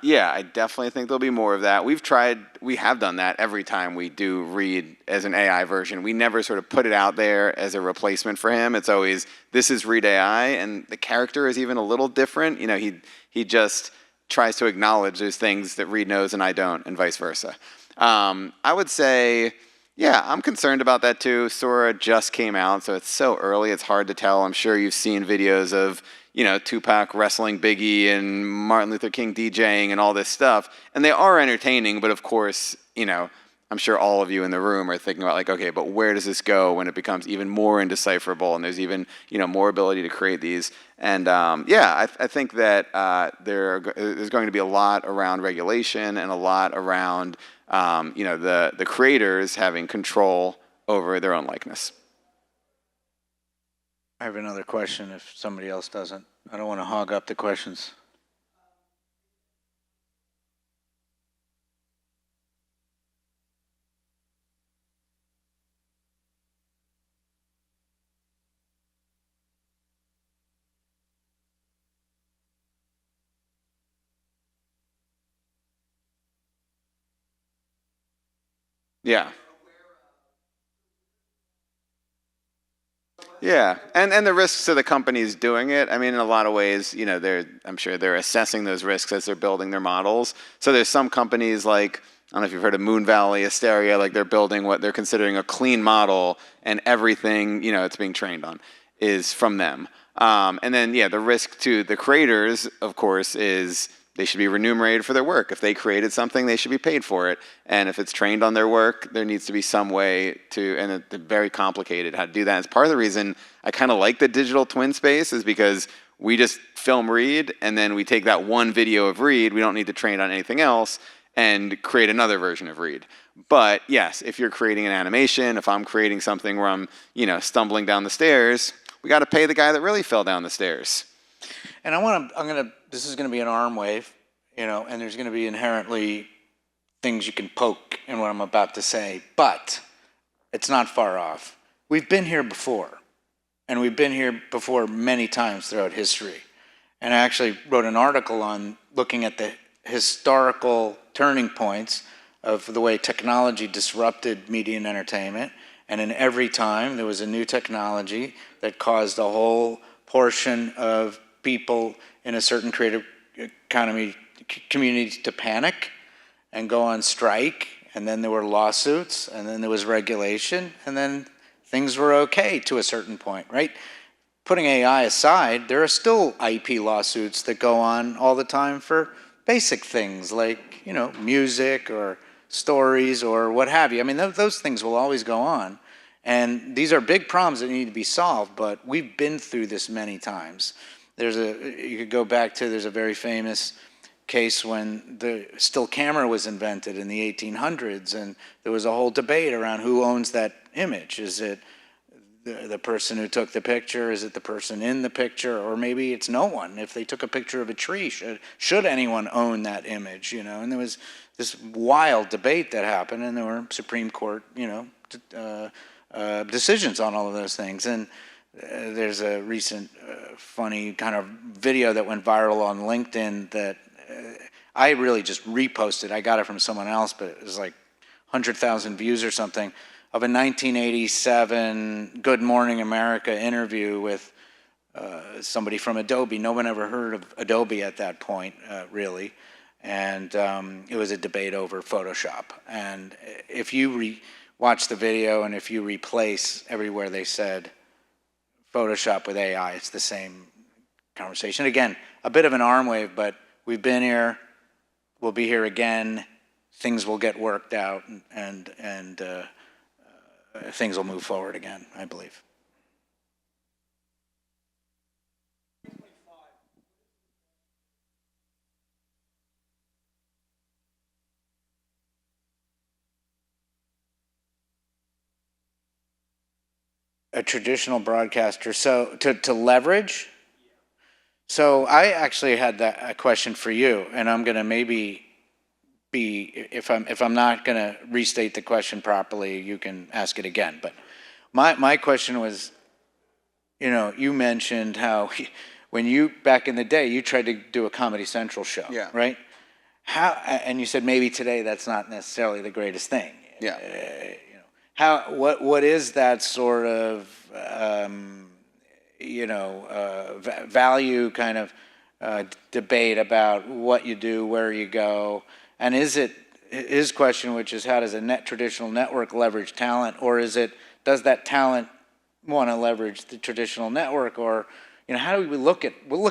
Yeah, I definitely think there'll be more of that. We have done that every time we do Reid as an AI version. We never sort of put it out there as a replacement for him. It's always, this is Reid AI, and the character is even a little different. He just tries to acknowledge those things that Reid knows and I don't, and vice versa. I would say, yeah, I'm concerned about that too. Sora just came out, so it's so early, it's hard to tell. I'm sure you've seen videos of Tupac wrestling Biggie and Martin Luther King DJing and all this stuff. And they are entertaining, but of course, I'm sure all of you in the room are thinking about like, okay, but where does this go when it becomes even more indecipherable and there's even, more ability to create these? And I think that there's going to be a lot around regulation and a lot around, the creators having control over their own likeness. I have another question if somebody else doesn't. I don't want to hog up the questions. Yeah. Yeah, and the risks to the companies doing it. I mean, in a lot of ways, I'm sure they're assessing those risks as they're building their models. So there's some companies like, I don't know if you've heard of Moon Valley, Asteria, like they're building what they're considering a clean model, and everything, it's being trained on is from them. And then, the risk to the creators, of course, is they should be remunerated for their work. If they created something, they should be paid for it. And if it's trained on their work, there needs to be some way to, and it's very complicated how to do that. It's part of the reason I kind of like the digital twin space is because we just film Reid and then we take that one video of Reid, we don't need to train on anything else, and create another version of Reid. But yes, if you're creating an animation, if I'm creating something where I'm, stumbling down the stairs, we got to pay the guy that really fell down the stairs. And this is going to be an arm wave, and there's going to be inherently things you can poke in what I'm about to say, but it's not far off. We've been here before, and we've been here before many times throughout history. And I actually wrote an article on looking at the historical turning points of the way technology disrupted media and entertainment. And in every time, there was a new technology that caused a whole portion of people in a certain creative economy communities to panic and go on strike, and then there were lawsuits, and then there was regulation, and then things were okay to a certain point, right? Putting AI aside, there are still IP lawsuits that go on all the time for basic things like, you know, music or stories or what have you. I mean, those things will always go on. And these are big problems that need to be solved, but we've been through this many times. You could go back to, there's a very famous case when the still camera was invented in the 1800s, and there was a whole debate around who owns that image. Is it the person who took the picture? Is it the person in the picture? Or maybe it's no one. If they took a picture of a tree, should anyone own that image? You know, and there was this wild debate that happened, and there were Supreme Court, you know, decisions on all of those things. And there's a recent funny kind of video that went viral on LinkedIn that I really just reposted. I got it from someone else, but it was like 100,000 views or something, of a 1987 Good Morning America interview with somebody from Adobe. No one ever heard of Adobe at that point, really. And it was a debate over Photoshop. And if you watch the video and if you replace everywhere they said Photoshop with AI, it's the same conversation. Again, a bit of an arm wave, but we've been here, we'll be here again, things will get worked out, and things will move forward again, I believe. A traditional broadcaster, so to leverage. So I actually had a question for you, and I'm going to maybe if I'm not going to restate the question properly, you can ask it again. But my question was, you know, you mentioned how when you back in the day you tried to do a Comedy Central show, Yeah. right? And you said maybe today that's not necessarily the greatest thing. Yeah. What is that sort of value kind of debate about what you do, where you go, and is it his question, which is how does a traditional network leverage talent, or does that talent want to leverage the traditional network, or how do we look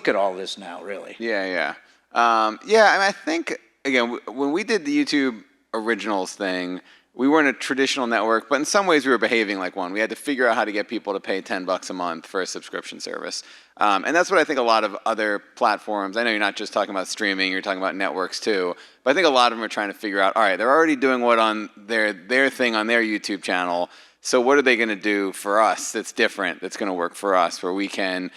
at all this now, really? Yeah. I mean, I think again when we did the YouTube Originals thing, we weren't a traditional network, but in some ways we were behaving like one. We had to figure out how to get people to pay $10 a month for a subscription service. And that's what I think a lot of other platforms, I know you're not just talking about streaming, you're talking about networks too, but I think a lot of them are trying to figure out, all right, they're already doing what on their thing on their YouTube channel, so what are they going to do for us that's different, that's going to work for us, where we can,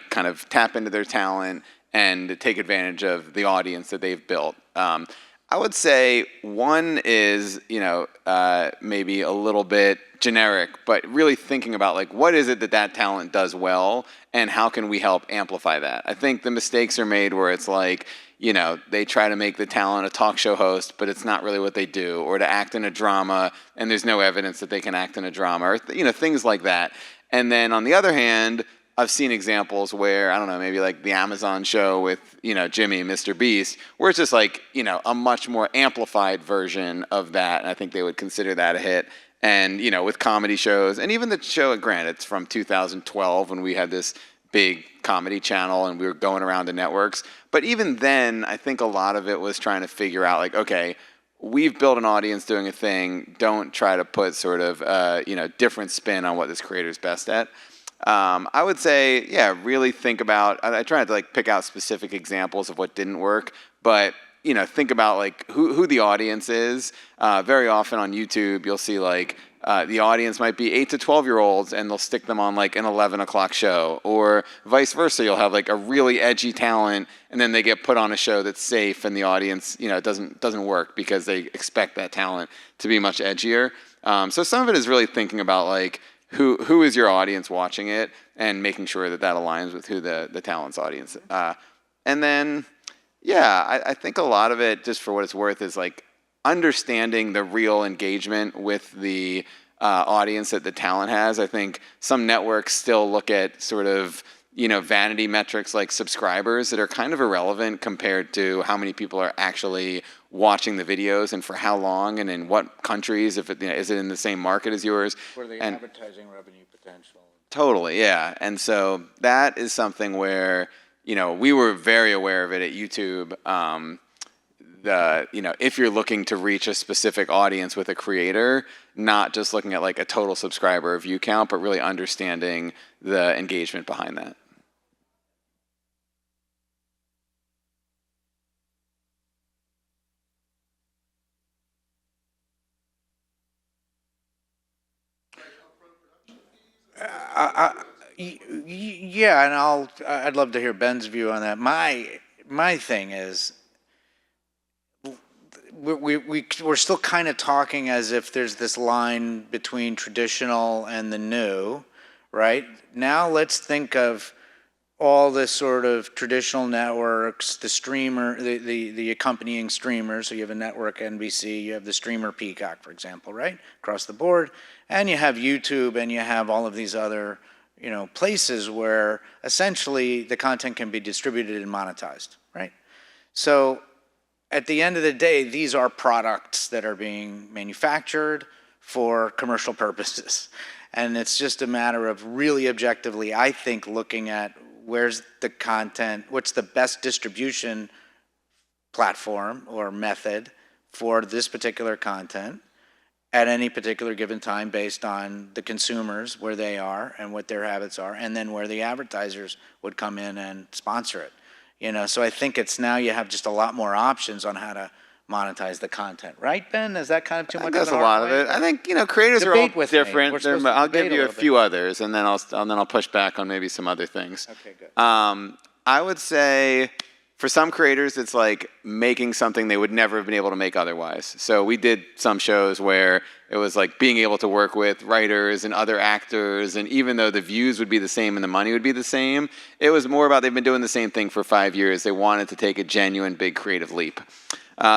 kind of tap into their talent and take advantage of the audience that they've built. I would say one is, maybe a little bit generic, but really thinking about like what is it that talent does well and how can we help amplify that? I think the mistakes are made where it's like, they try to make the talent a talk show host, but it's not really what they do, or to act in a drama and there's no evidence that they can act in a drama, or things like that. And then on the other hand, I've seen examples where, I don't know, maybe like the Amazon show with, Jimmy, Mr. Beast, where it's just like, a much more amplified version of that. And I think they would consider that a hit. And, with comedy shows, and even the show, granted, it's from 2012 when we had this big comedy channel and we were going around to networks. But even then, I think a lot of it was trying to figure out like, okay, we've built an audience doing a thing. Don't try to put sort of, different spin on what this creator's best at. I would say, really think about, I tried to like pick out specific examples of what didn't work, but, think about like who the audience is. Very often on YouTube, you'll see like, the audience might be 8 to 12-year-olds and they'll stick them on like an 11 o'clock show, or vice versa. You'll have like a really edgy talent and then they get put on a show that's safe and the audience, doesn't work because they expect that talent to be much edgier. So some of it is really thinking about like, who is your audience watching it, and making sure that aligns with who the talent's audience. And then, I think a lot of it, just for what it's worth, is like understanding the real engagement with the audience that the talent has. I think some networks still look at sort of vanity metrics like subscribers that are kind of irrelevant compared to how many people are actually watching the videos and for how long and in what countries, if it, is it in the same market as yours? For the And advertising revenue potential. totally, yeah. And so that is something where, we were very aware of it at YouTube. If you're looking to reach a specific audience with a creator, not just looking at like a total subscriber or view count, but really understanding the engagement behind that. Yeah, and I'd love to hear Ben's view on that. My thing is, we're still kind of talking as if there's this line between traditional and the new, right? Now let's think of all the sort of traditional networks, the streamer, the accompanying streamers. So you have a network NBC, you have the streamer Peacock, for example, right? Across the board. And you have YouTube and you have all of these other, places where essentially the content can be distributed and monetized, right? So at the end of the day, these are products that are being manufactured for commercial purposes. And it's just a matter of really objectively, I think, looking at where's the content, what's the best distribution platform or method for this particular content at any particular given time based on the consumers, where they are and what their habits are, and then where the advertisers would come in and sponsor it. So I think it's now you have just a lot more options on how to monetize the content, right, Ben? Is that kind of too much? That's a lot of it. I think creators are all different. I'll give you a few others, and then I'll push back on maybe some other things. Okay, good. I would say for some creators, it's like making something they would never have been able to make otherwise. So we did some shows where it was like being able to work with writers and other actors, and even though the views would be the same and the money would be the same, it was more about they've been doing the same thing for 5 years. They wanted to take a genuine big creative leap.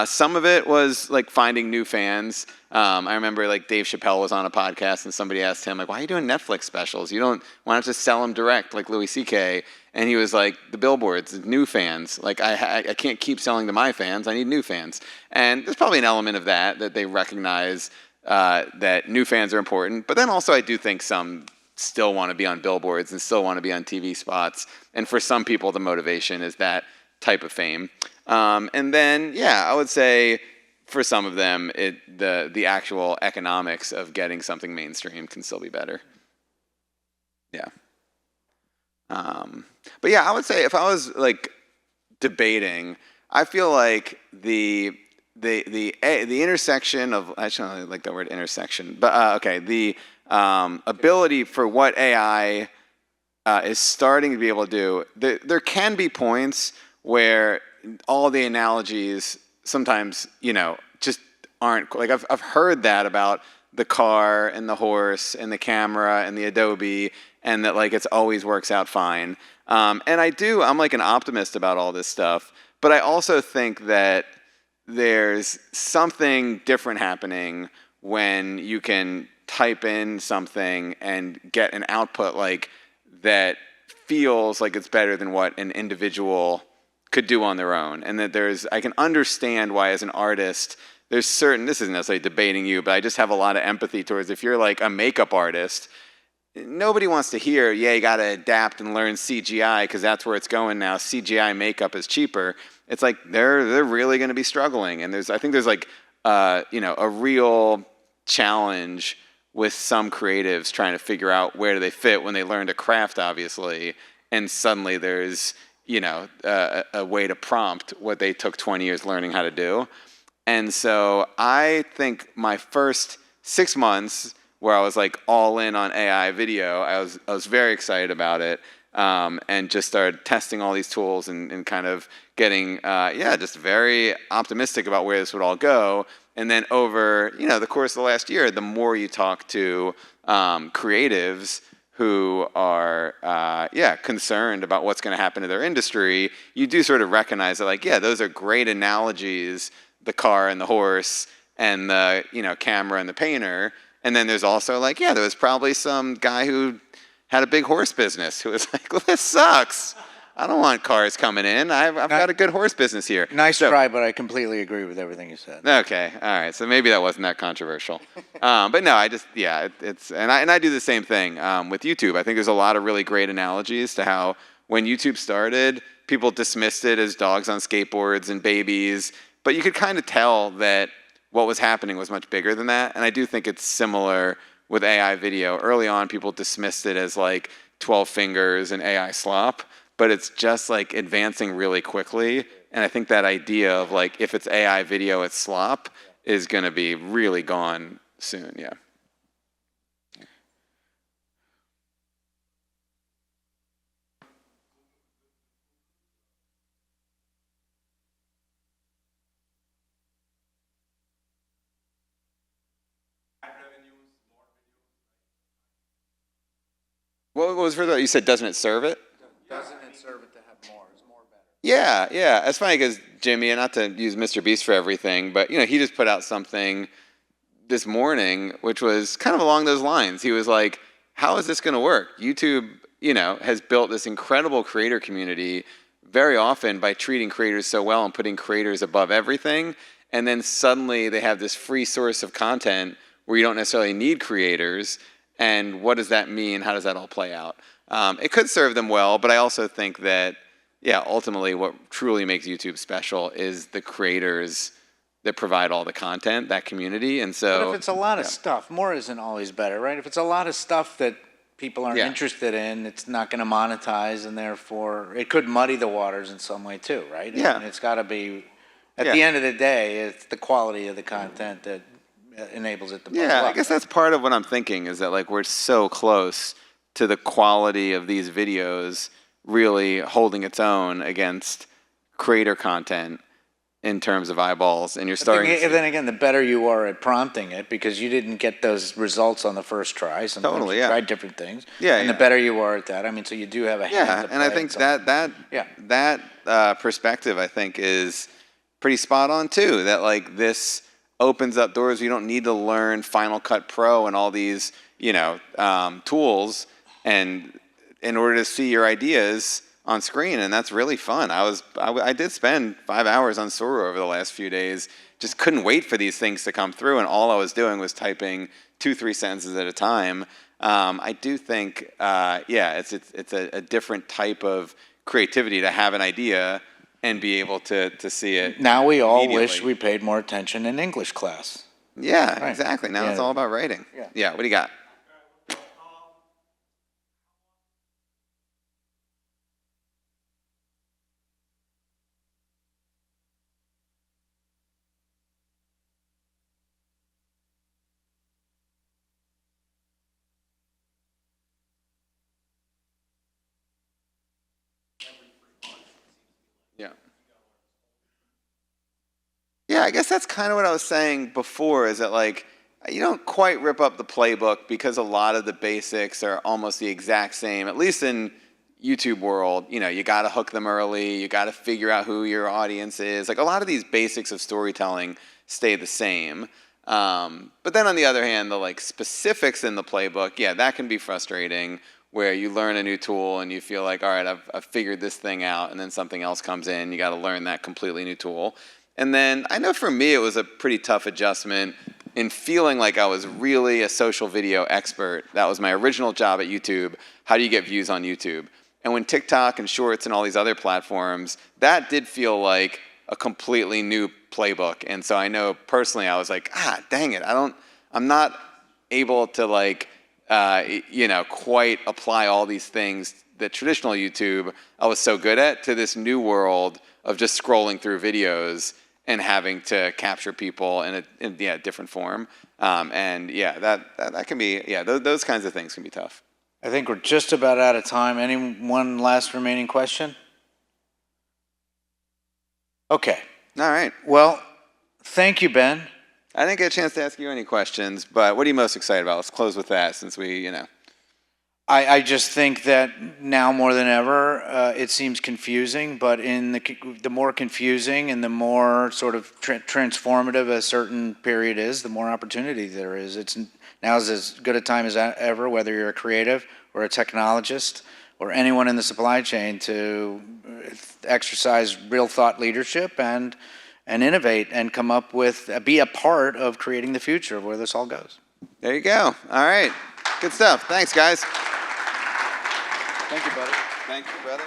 Some of it was like finding new fans. I remember like Dave Chappelle was on a podcast and somebody asked him like, why are you doing Netflix specials? Why not just sell them direct like Louis C.K.? And he was like, the billboards, new fans. Like I can't keep selling to my fans. I need new fans. And there's probably an element of that they recognize that new fans are important. But then also I do think some still want to be on billboards and still want to be on TV spots. And for some people, the motivation is that type of fame. And then, I would say for some of them, the actual economics of getting something mainstream can still be better. Yeah. But I would say if I was like debating, I feel like the intersection of, I don't really like that word intersection, but the ability for what AI is starting to be able to do, there can be points where all the analogies sometimes, just aren't, like I've heard that about the car and the horse and the camera and the Adobe, and that like it's always works out fine. And I'm like an optimist about all this stuff, but I also think that there's something different happening when you can type in something and get an output like that feels like it's better than what an individual could do on their own. And that I can understand why as an artist, there's certain, this isn't necessarily debating you, but I just have a lot of empathy towards if you're like a makeup artist, nobody wants to hear, you got to adapt and learn CGI because that's where it's going now. CGI makeup is cheaper. It's like they're really going to be struggling. And I think there's like, a real challenge with some creatives trying to figure out where do they fit when they learned a craft, obviously, and suddenly there's, a way to prompt what they took 20 years learning how to do. And so I think my first 6 months where I was like all in on AI video, I was very excited about it, and just started testing all these tools and kind of getting, just very optimistic about where this would all go. And then over, the course of the last year, the more you talk to creatives who are, concerned about what's going to happen to their industry, you do sort of recognize that, like, those are great analogies, the car and the horse and the, camera and the painter. And then there's also like, there was probably some guy who had a big horse business who was like, well, this sucks. I don't want cars coming in. I've got a good horse business here. Nice So- try, but I completely agree with everything you said. Okay, all right. So maybe that wasn't that controversial, but no, it's and I do the same thing with YouTube. I think there's a lot of really great analogies to how when YouTube started, people dismissed it as dogs on skateboards and babies, but you could kind of tell that what was happening was much bigger than that. And I do think it's similar with AI video. Early on, people dismissed it as like 12 fingers and AI slop. But it's just like advancing really quickly. And I think that idea of like, if it's AI video, it's slop is going to be really gone soon. Yeah. What was for that? You said, doesn't it serve it? Doesn't it serve it to have more? Is more better? Yeah, yeah. It's funny because Jimmy, and not to use Mr. Beast for everything, but he just put out something this morning, which was kind of along those lines. He was like, how is this going to work? YouTube, has built this incredible creator community very often by treating creators so well and putting creators above everything. And then suddenly they have this free source of content where you don't necessarily need creators. And what does that mean? How does that all play out? It could serve them well, but I also think that, ultimately what truly makes YouTube special is the creators that provide all the content, that community. And so, But if it's a lot of stuff, more isn't always better, right? If it's a lot of stuff that people aren't interested in, it's not going to monetize, and therefore it could muddy the waters in some way too, right? Yeah. And it's got to be, at the end of the day, it's the quality of the content that enables it to blow I up. guess that's part of what I'm thinking is that like we're so close to the quality of these videos really holding its own against creator content in terms of eyeballs, and you're starting to see- Then again, the better you are at prompting it, because you didn't get those results on the first try. Sometimes Totally, you yeah. tried different things. Yeah, And yeah. the better you are at that, I mean, so you do have a hand to and I play think in something. that perspective I think is pretty spot on too. That like this opens up doors. You don't need to learn Final Cut Pro and all these tools and in order to see your ideas on screen, and that's really fun. I did spend 5 hours on Sora over the last few days. Just couldn't wait for these things to come through, and all I was doing was typing 2-3 sentences at a time. I do think, it's a different type of creativity to have an idea and be able to see it. Now we all immediately. wish we paid more attention in English class. Yeah, Right. exactly. Now Yeah. it's all about writing. Yeah. What do you got? Yeah. Yeah, I guess that's kind of what I was saying before, is that like you don't quite rip up the playbook because a lot of the basics are almost the exact same, at least in YouTube world. You got to hook them early, you got to figure out who your audience is. Like a lot of these basics of storytelling stay the same. But then on the other hand, the like specifics in the playbook, that can be frustrating, where you learn a new tool and you feel like, all right, I've figured this thing out, and then something else comes in, you got to learn that completely new tool. And then I know for me it was a pretty tough adjustment in feeling like I was really a social video expert. That was my original job at YouTube. How do you get views on YouTube? And when TikTok and Shorts and all these other platforms, that did feel like a completely new playbook. And so I know personally I was like, dang it, I'm not able to like, quite apply all these things that traditional YouTube I was so good at to this new world of just scrolling through videos and having to capture people in a different form. That can be, those kinds of things can be tough. I think we're just about out of time. Any one last remaining question? Okay. All right. Well, thank you, Ben. I didn't get a chance to ask you any questions, but what are you most excited about? Let's close with that, since we, I just think that now more than ever, it seems confusing, but in the more confusing and the more sort of transformative a certain period is, the more opportunity there is. Now's as good a time as ever, whether you're a creative or a technologist or anyone in the supply chain to exercise real thought leadership and innovate and come up with, be a part of creating the future of where this all goes. There you go. All right. Good stuff. Thanks, guys. Thank you, buddy. Thank you, brother.